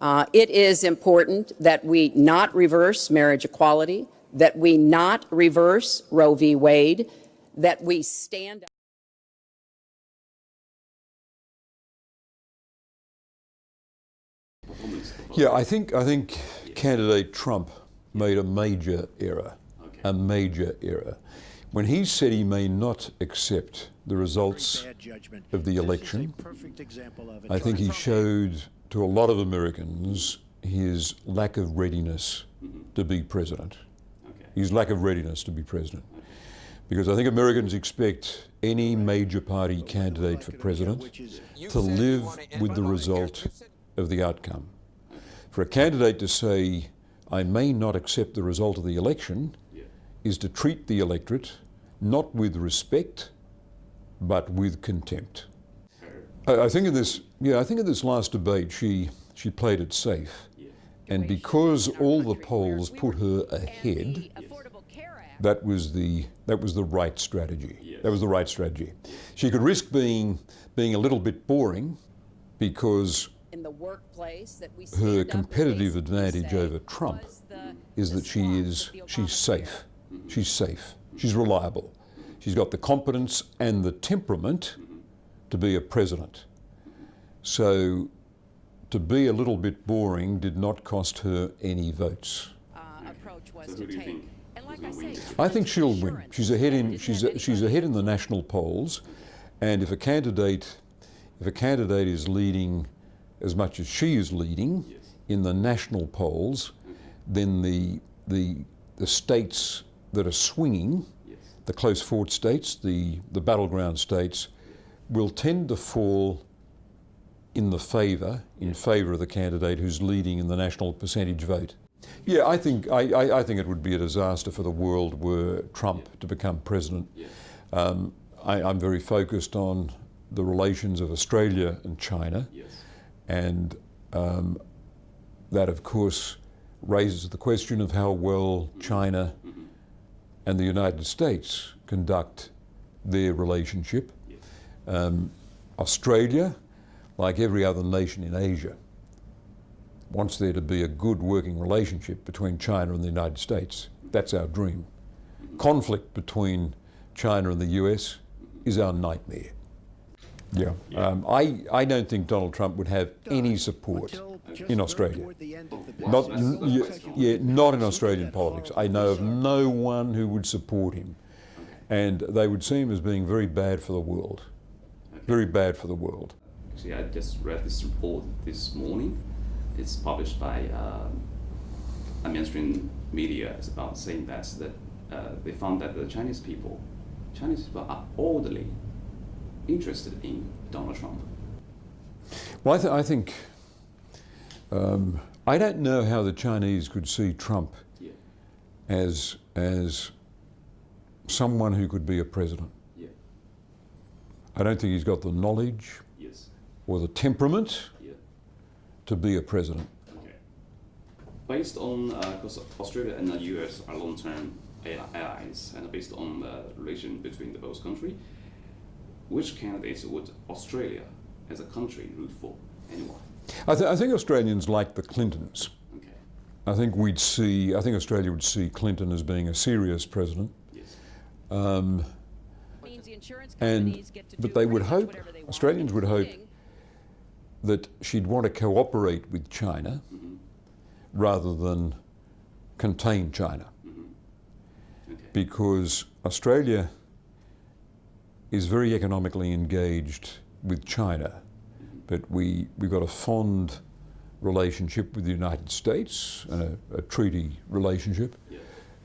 It is important that we not reverse marriage equality, that we not reverse Roe v. Wade, that we stand. Yeah, I think candidate Trump made a major error, a major error. When he said he may not accept the results of the election, I think he showed to a lot of Americans his lack of readiness to be president. His lack of readiness to be president. Because I think Americans expect any major party candidate for president to live with the result of the outcome. For a candidate to say, I may not accept the result of the election, is to treat the electorate not with respect, but with contempt. I think in this last debate, she played it safe. And because all the polls put her ahead, that was the right strategy. That was the right strategy. She could risk being a little bit boring because her competitive advantage over Trump is that she's safe. She's safe. She's reliable. She's got the competence and the temperament to be a president. So to be a little bit boring did not cost her any votes. I think she'll win. She's ahead in the national polls, and if a candidate is leading as much as she is leading in the national polls, then the states that are swinging, the close fought states, the battleground states, will tend to fall in favour of the candidate who's leading in the national percentage vote. Yeah, I think it would be a disaster for the world were Trump to become president. I'm very focused on the relations of Australia and China, and that of course raises the question of how well China and the United States conduct their relationship. Australia, like every other nation in Asia, wants there to be a good working relationship between China and the United States. That's our dream. Conflict between China and the US is our nightmare. I don't think Donald Trump would have any support in Australia. Not in Australian politics. I know of no one who would support him. And they would see him as being very bad for the world. Very bad for the world. Actually, I just read this report this morning. It's published by a mainstream media. It's about saying that they found that the Chinese people are oddly interested in Donald Trump. Well, I think I don't know how the Chinese could see Trump as someone who could be a president. I don't think he's got the knowledge or the temperament to be a president. Based on, because Australia and the US are long-term allies, and based on the relation between the both countries, which candidates would Australia as a country root for anyway? I think Australians like the Clintons. I think Australia would see Clinton as being a serious president. But they would hope, Australians would hope that she'd want to cooperate with China rather than contain China. Because Australia is very economically engaged with China, but we've got a fond relationship with the United States, and a treaty relationship,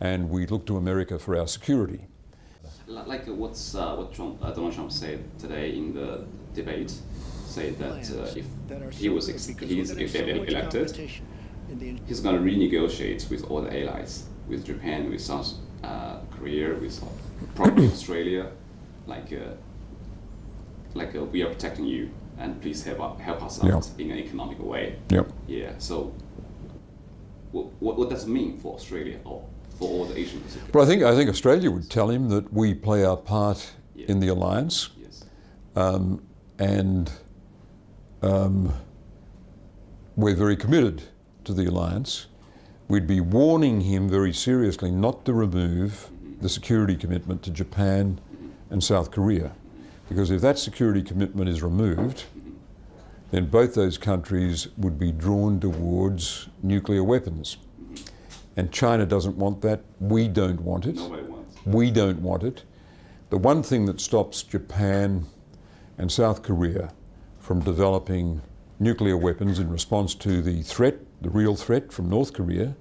and we look to America for our security. Like what Donald Trump said today in the debate, said that if he's elected, he's going to renegotiate with all the allies, with Japan, with South Korea, with probably Australia, like we are protecting you, and please help us out in an economic way. So what does it mean for Australia or for all the Asian Pacific? Well, I think Australia would tell him that we play our part in the alliance, we're very committed to the alliance. We'd be warning him very seriously not to remove the security commitment to Japan and South Korea. Because if that security commitment is removed, then both those countries would be drawn towards nuclear weapons. And China doesn't want that. We don't want it. Nobody wants. We don't want it. The one thing that stops Japan and South Korea from developing nuclear weapons in response to the threat, the real threat from North Korea,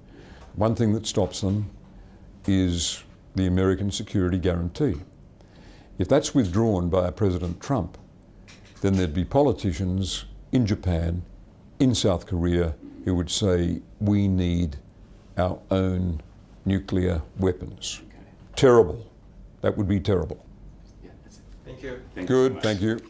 one thing that stops them is the American security guarantee. If that's withdrawn by President Trump, then there'd be politicians in Japan, in South Korea, who would say, we need our own nuclear weapons. Okay. Terrible. That would be terrible. Yeah, that's it. Thank you. Thank you so Good, much. thank you. Okay.